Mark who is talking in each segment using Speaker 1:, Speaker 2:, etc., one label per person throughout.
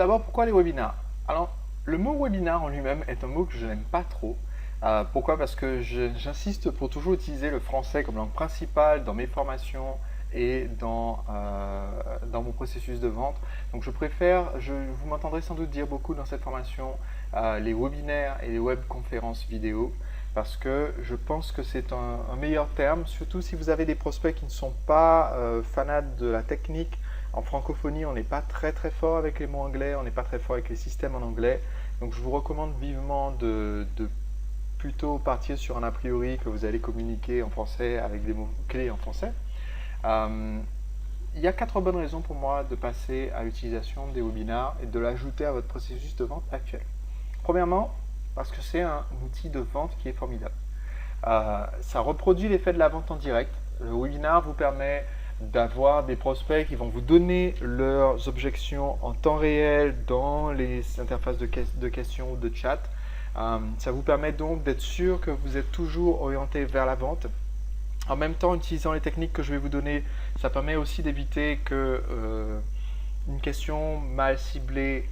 Speaker 1: d'abord, pourquoi les webinars? Alors, le mot webinar en lui-même est un mot que je n'aime pas trop. Pourquoi? Parce que j'insiste pour toujours utiliser le français comme langue principale dans mes formations et dans mon processus de vente. Donc je préfère, vous m'entendrez sans doute dire beaucoup dans cette formation, les webinaires et les webconférences vidéo, parce que je pense que c'est un meilleur terme, surtout si vous avez des prospects qui ne sont pas fanats de la technique. En francophonie, on n'est pas très très fort avec les mots anglais, on n'est pas très fort avec les systèmes en anglais. Donc je vous recommande vivement de plutôt partir sur un a priori que vous allez communiquer en français avec des mots clés en français. Il y a 4 bonnes raisons pour moi de passer à l'utilisation des webinars et de l'ajouter à votre processus de vente actuel. Premièrement, parce que c'est un outil de vente qui est formidable. Ça reproduit l'effet de la vente en direct. Le webinar vous permet d'avoir des prospects qui vont vous donner leurs objections en temps réel dans les interfaces de questions ou de chat. Ça vous permet donc d'être sûr que vous êtes toujours orienté vers la vente. En même temps, utilisant les techniques que je vais vous donner, ça permet aussi d'éviter que une question mal ciblée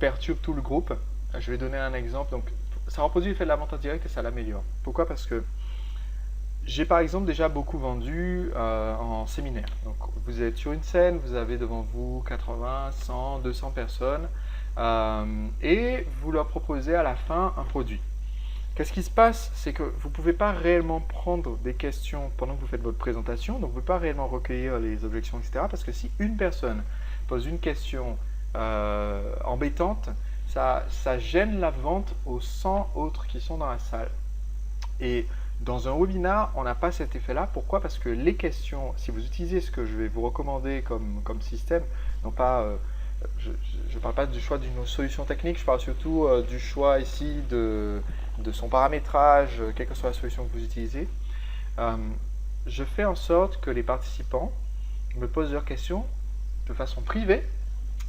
Speaker 1: perturbe tout le groupe. Je vais donner un exemple. Donc, ça reproduit l'effet de la vente en direct et ça l'améliore. Pourquoi? Parce que j'ai par exemple déjà beaucoup vendu en séminaire. Donc, vous êtes sur une scène, vous avez devant vous 80, 100, 200 personnes et vous leur proposez à la fin un produit. Qu'est-ce qui se passe? C'est que vous ne pouvez pas réellement prendre des questions pendant que vous faites votre présentation, donc vous ne pouvez pas réellement recueillir les objections, etc. Parce que si une personne pose une question embêtante, ça gêne la vente aux 100 autres qui sont dans la salle. Et dans un webinar, on n'a pas cet effet-là. Pourquoi? Parce que les questions, si vous utilisez ce que je vais vous recommander comme système, non pas, je ne parle pas du choix d'une solution technique, je parle surtout du choix ici de son paramétrage, quelle que soit la solution que vous utilisez. Je fais en sorte que les participants me posent leurs questions de façon privée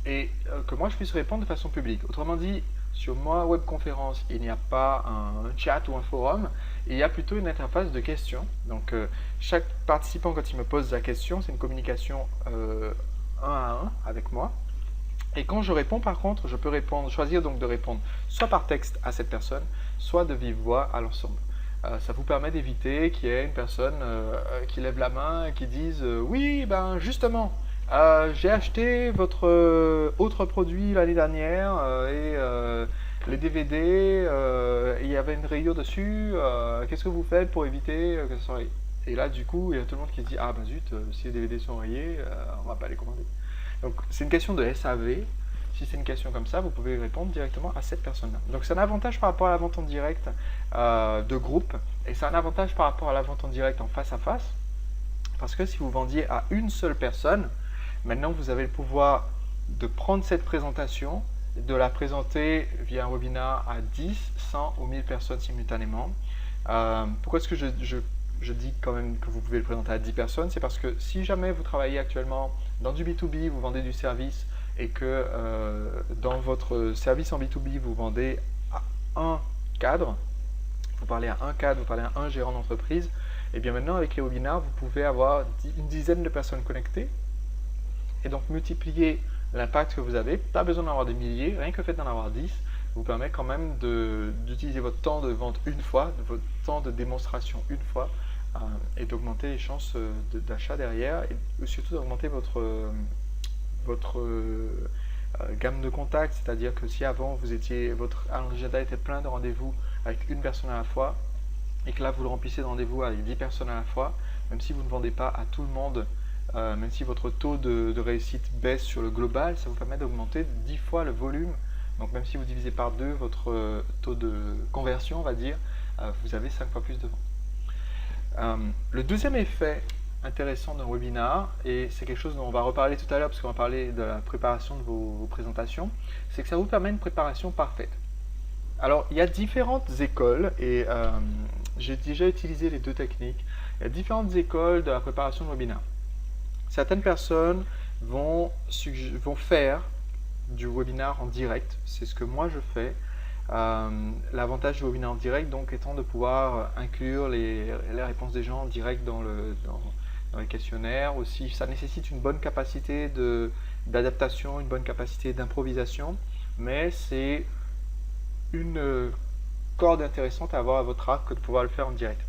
Speaker 1: et que moi je puisse répondre de façon publique. Autrement dit, sur ma webconférence, il n'y a pas un chat ou un forum, il y a plutôt une interface de questions. Donc chaque participant, quand il me pose la question, c'est une communication un à un avec moi. Et quand je réponds, par contre, je peux choisir donc de répondre soit par texte à cette personne, soit de vive voix à l'ensemble. Ça vous permet d'éviter qu'il y ait une personne qui lève la main et qui dise oui, ben justement, j'ai acheté votre autre produit l'année dernière et les DVD, il y avait une rayure dessus, qu'est-ce que vous faites pour éviter que ce soit rayé? Et là, du coup, il y a tout le monde qui se dit ah ben zut, si les DVD sont rayés, on va pas les commander. Donc c'est une question de SAV. Si c'est une question comme ça, vous pouvez répondre directement à cette personne-là. Donc c'est un avantage par rapport à la vente en direct de groupe et c'est un avantage par rapport à la vente en direct en face à face. Parce que si vous vendiez à une seule personne, maintenant vous avez le pouvoir de prendre cette présentation, de la présenter via un webinar à 10, 100 ou 1000 personnes simultanément. Pourquoi est-ce que je dis quand même que vous pouvez le présenter à 10 personnes? C'est parce que si jamais vous travaillez actuellement dans du B2B, vous vendez du service et que dans votre service en B2B, vous vendez à un cadre, vous parlez à un cadre, vous parlez à un gérant d'entreprise, et bien maintenant avec les webinars, vous pouvez avoir une dizaine de personnes connectées et donc multiplier l'impact que vous avez. Pas besoin d'en avoir des milliers, rien que le fait d'en avoir 10 vous permet quand même d'utiliser votre temps de vente une fois, votre temps de démonstration une fois, et d'augmenter les chances d'achat derrière, et surtout d'augmenter votre gamme de contacts, c'est-à-dire que si avant votre agenda était plein de rendez-vous avec une personne à la fois, et que là vous le remplissez de rendez-vous avec 10 personnes à la fois, même si vous ne vendez pas à tout le monde, même si votre taux de réussite baisse sur le global, ça vous permet d'augmenter 10 fois le volume. Donc même si vous divisez par 2 votre taux de conversion, on va dire, vous avez 5 fois plus de ventes. Le deuxième effet intéressant d'un webinar, et c'est quelque chose dont on va reparler tout à l'heure parce qu'on va parler de la préparation de vos présentations, c'est que ça vous permet une préparation parfaite. Alors, il y a différentes écoles, et j'ai déjà utilisé les deux techniques. Il y a différentes écoles de la préparation de webinar. Certaines personnes vont faire du webinar en direct, c'est ce que moi je fais. L'avantage du webinar en direct donc étant de pouvoir inclure les réponses des gens en direct dans les questionnaires. Aussi, ça nécessite une bonne capacité d'adaptation, une bonne capacité d'improvisation, mais c'est une corde intéressante à avoir à votre arc que de pouvoir le faire en direct.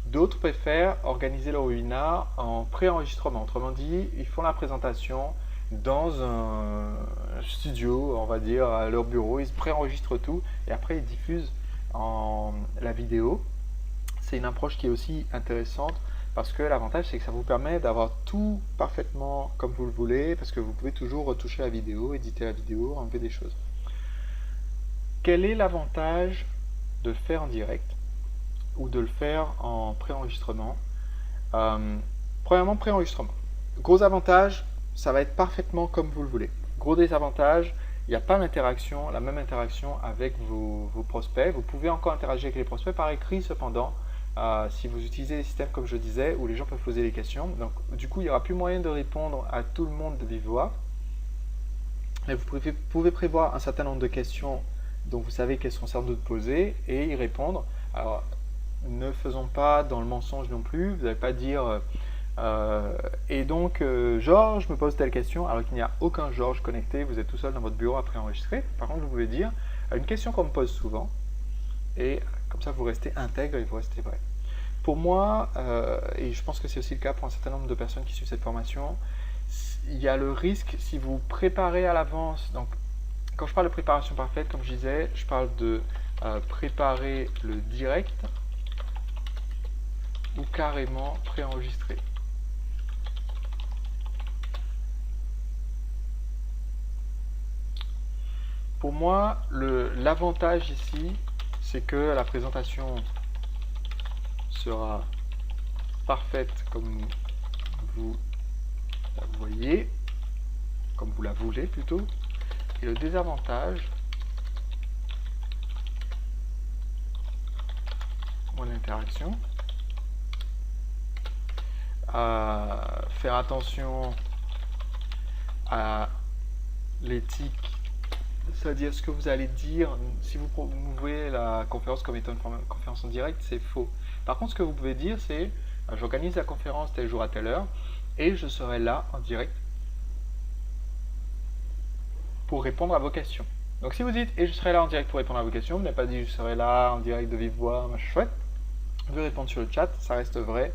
Speaker 1: D'autres préfèrent organiser leur webinar en pré-enregistrement. Autrement dit, ils font la présentation dans un studio, on va dire, à leur bureau. Ils pré-enregistrent tout et après ils diffusent la vidéo. C'est une approche qui est aussi intéressante parce que l'avantage, c'est que ça vous permet d'avoir tout parfaitement comme vous le voulez, parce que vous pouvez toujours retoucher la vidéo, éditer la vidéo, enlever des choses. Quel est l'avantage de le faire en direct ou de le faire en pré-enregistrement? Premièrement, pré-enregistrement. Gros avantage, ça va être parfaitement comme vous le voulez. Gros désavantage, il n'y a pas l'interaction, la même interaction avec vos prospects. Vous pouvez encore interagir avec les prospects par écrit cependant, si vous utilisez des systèmes comme je disais, où les gens peuvent poser des questions. Donc du coup, il n'y aura plus moyen de répondre à tout le monde de vive voix. Mais vous pouvez prévoir un certain nombre de questions dont vous savez qu'elles seront sans doute posées et y répondre. Alors, ne faisons pas dans le mensonge non plus. Vous n'allez pas dire et donc Georges me pose telle question alors qu'il n'y a aucun Georges connecté. Vous êtes tout seul dans votre bureau après enregistrer. Par contre, vous pouvez dire une question qu'on me pose souvent et comme ça vous restez intègre et vous restez vrai. Pour moi, et je pense que c'est aussi le cas pour un certain nombre de personnes qui suivent cette formation, il y a le risque si vous préparez à l'avance. Donc, quand je parle de préparation parfaite, comme je disais, je parle de préparer le direct ou carrément préenregistrer. Pour moi, l'avantage ici, c'est que la présentation sera parfaite comme vous la voyez, comme vous la voulez plutôt. Et le désavantage, mon interaction, faire attention à l'éthique, c'est-à-dire ce que vous allez dire. Si vous promouvez la conférence comme étant une conférence en direct, c'est faux. Par contre, ce que vous pouvez dire, c'est j'organise la conférence tel jour à telle heure et je serai là en direct pour répondre à vos questions. Donc si vous dites et je serai là en direct pour répondre à vos questions, vous n'avez pas dit je serai là en direct de vive voix, machin chouette, vous pouvez répondre sur le chat, ça reste vrai,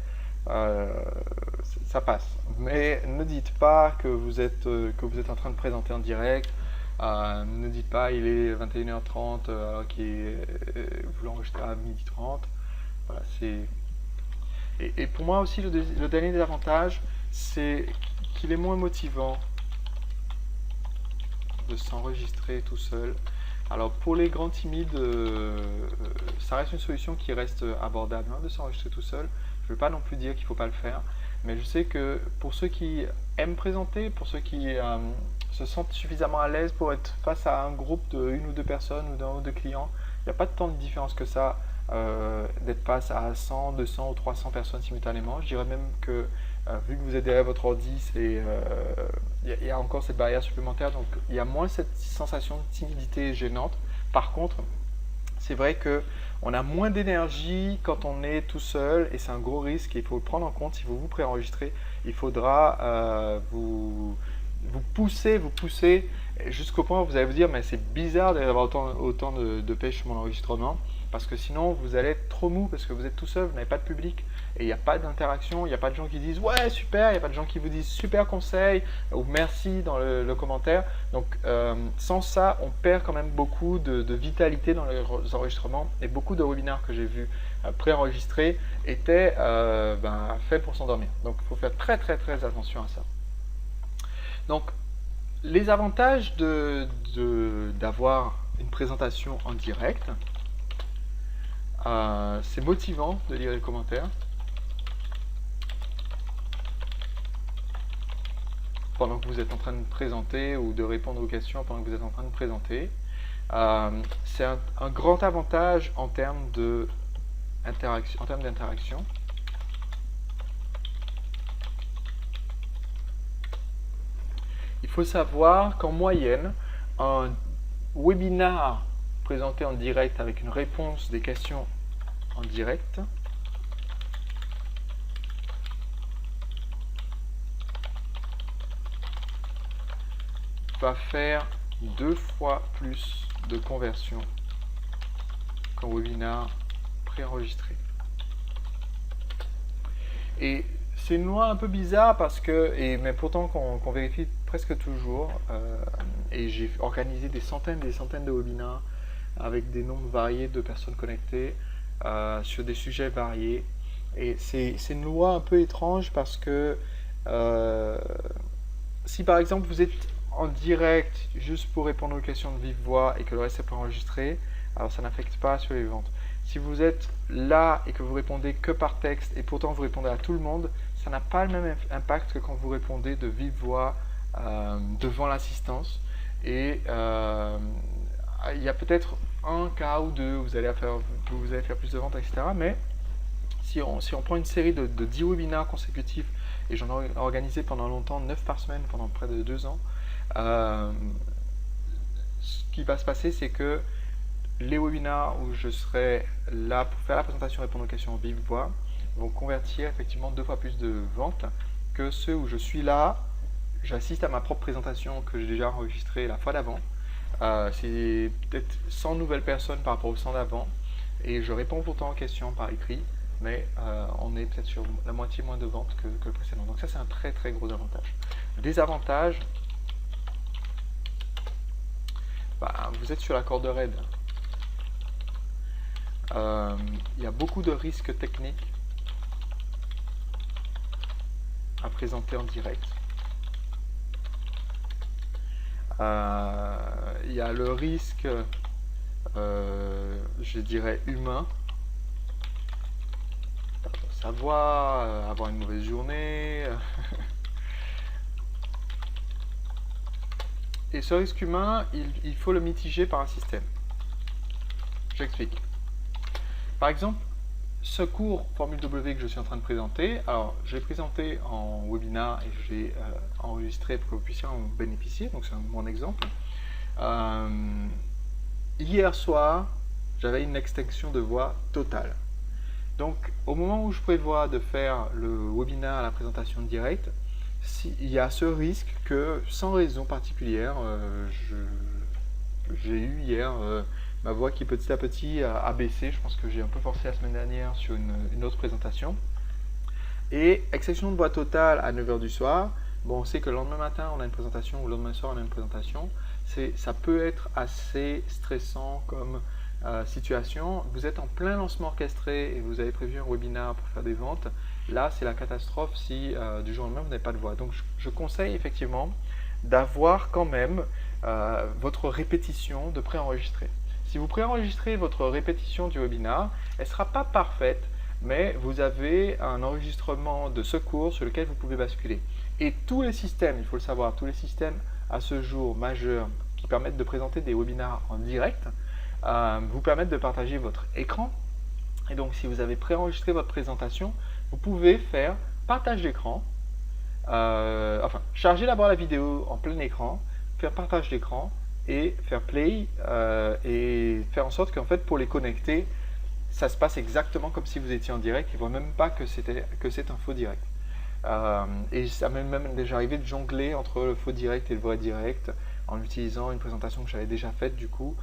Speaker 1: ça passe. Mais ne dites pas que vous êtes en train de présenter en direct, ne dites pas il est 21h30 alors vous l'enregistrez à 12h30. Voilà, et pour moi aussi le dernier désavantage, c'est qu'il est moins motivant de s'enregistrer tout seul. Alors pour les grands timides, ça reste une solution qui reste abordable, hein, de s'enregistrer tout seul. Je ne veux pas non plus dire qu'il ne faut pas le faire, mais je sais que pour ceux qui aiment présenter, pour ceux qui se sentent suffisamment à l'aise pour être face à un groupe de 1 ou 2 personnes ou d'un ou deux clients, il n'y a pas tant de différence que ça d'être face à 100, 200 ou 300 personnes simultanément. Je dirais même que vu que vous êtes derrière votre ordi, il y a encore cette barrière supplémentaire, donc il y a moins cette sensation de timidité gênante. Par contre, c'est vrai qu'on a moins d'énergie quand on est tout seul et c'est un gros risque et il faut le prendre en compte. Si vous vous préenregistrez, il faudra vous pousser jusqu'au point où vous allez vous dire mais c'est bizarre d'avoir autant de pêche sur mon enregistrement, parce que sinon vous allez être trop mou parce que vous êtes tout seul, vous n'avez pas de public et il n'y a pas d'interaction, il n'y a pas de gens qui disent ouais super, il n'y a pas de gens qui vous disent super conseil ou merci dans le commentaire. Donc sans ça on perd quand même beaucoup de vitalité dans les enregistrements, et beaucoup de webinaires que j'ai vus préenregistrés étaient faits pour s'endormir. Donc il faut faire très attention à ça. Donc les avantages d'avoir une présentation en direct, c'est motivant de lire les commentaires pendant que vous êtes en train de présenter ou de répondre aux questions pendant que vous êtes en train de présenter. C'est un grand avantage en termes d'interaction. Il faut savoir qu'en moyenne, un webinar présenté en direct avec une réponse des questions en direct va faire 2 fois plus de conversion qu'un webinar préenregistré. Et c'est une loi un peu bizarre parce que, mais pourtant qu'on vérifie presque toujours, et j'ai organisé des centaines de webinars avec des nombres variés de personnes connectées sur des sujets variés. Et c'est une loi un peu étrange parce que si par exemple vous êtes en direct juste pour répondre aux questions de vive voix et que le reste est pas enregistré, alors ça n'affecte pas sur les ventes. Si vous êtes là et que vous répondez que par texte et pourtant vous répondez à tout le monde, ça n'a pas le même impact que quand vous répondez de vive voix devant l'assistance. Et il y a peut-être un cas ou deux où vous allez faire plus de ventes, etc. Mais si on prend une série de 10 webinars consécutifs, et j'en ai organisé pendant longtemps, 9 par semaine, pendant près de 2 ans, ce qui va se passer, c'est que les webinars où je serai là pour faire la présentation et répondre aux questions en vive voix vont convertir effectivement 2 fois plus de ventes que ceux où je suis là, j'assiste à ma propre présentation que j'ai déjà enregistrée la fois d'avant. C'est peut-être 100 nouvelles personnes par rapport aux 100 d'avant, et je réponds pourtant aux questions par écrit, mais on est peut-être sur la moitié moins de ventes que le précédent. Donc ça, c'est un très très gros avantage. Désavantage, vous êtes sur la corde raide. Il y a beaucoup de risques techniques à présenter en direct. Il y a le risque, je dirais, humain. Sa voix, avoir une mauvaise journée. Et ce risque humain, il faut le mitiger par un système. J'explique. Par exemple, ce cours Formule W que je suis en train de présenter, alors je l'ai présenté en webinar et j'ai enregistré pour que vous puissiez en bénéficier, donc c'est mon exemple. Hier soir, j'avais une extinction de voix totale. Donc au moment où je prévois de faire le webinar à la présentation directe, il y a ce risque que, sans raison particulière, j'ai eu hier ma voix qui petit à petit a baissé. Je pense que j'ai un peu forcé la semaine dernière sur une autre présentation. Et exception de voix totale à 9 h du soir, bon, on sait que le lendemain matin on a une présentation ou le lendemain soir on a une présentation. Ça peut être assez stressant comme situation. Vous êtes en plein lancement orchestré et vous avez prévu un webinar pour faire des ventes. Là, c'est la catastrophe si du jour au lendemain vous n'avez pas de voix. Donc je conseille effectivement d'avoir quand même votre répétition de préenregistré. Si vous préenregistrez votre répétition du webinar, elle ne sera pas parfaite, mais vous avez un enregistrement de ce cours sur lequel vous pouvez basculer. Et tous les systèmes, il faut le savoir, tous les systèmes à ce jour majeurs qui permettent de présenter des webinars en direct, vous permettent de partager votre écran. Et donc, si vous avez préenregistré votre présentation, vous pouvez faire partage d'écran, charger d'abord la vidéo en plein écran, faire partage d'écran et faire play et faire en sorte qu'en fait, pour les connecter, ça se passe exactement comme si vous étiez en direct. Ils ne voient même pas que c'est un faux direct. Et ça m'est même déjà arrivé de jongler entre le faux direct et le vrai direct en utilisant une présentation que j'avais déjà faite du coup.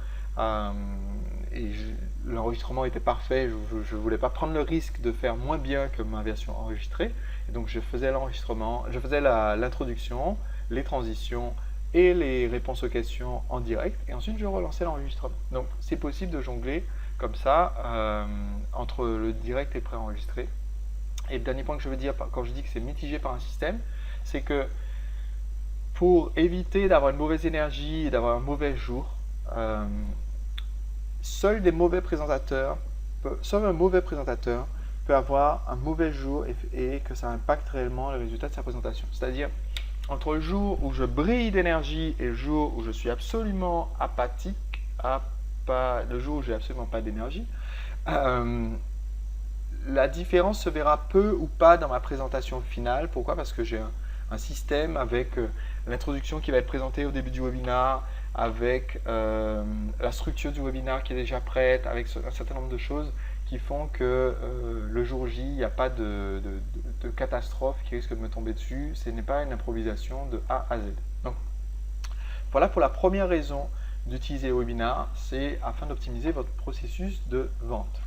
Speaker 1: L'enregistrement était parfait, je ne voulais pas prendre le risque de faire moins bien que ma version enregistrée. Et donc je faisais l'enregistrement, je faisais l'introduction, les transitions et les réponses aux questions en direct. Et ensuite je relançais l'enregistrement. Donc c'est possible de jongler comme ça entre le direct et le préenregistré. Et le dernier point que je veux dire quand je dis que c'est mitigé par un système, c'est que pour éviter d'avoir une mauvaise énergie et d'avoir un mauvais jour, seul un mauvais présentateur peut avoir un mauvais jour et que ça impacte réellement le résultat de sa présentation. C'est-à-dire, entre le jour où je brille d'énergie et le jour où je suis absolument apathique, le jour où j'ai absolument pas d'énergie, la différence se verra peu ou pas dans ma présentation finale. Pourquoi? Parce que j'ai un système avec l'introduction qui va être présentée au début du webinar, avec la structure du webinar qui est déjà prête, avec un certain nombre de choses qui font que le jour J, il n'y a pas de catastrophe qui risque de me tomber dessus. Ce n'est pas une improvisation de A à Z. Donc, Voilà pour la première raison d'utiliser les webinars, c'est afin d'optimiser votre processus de vente.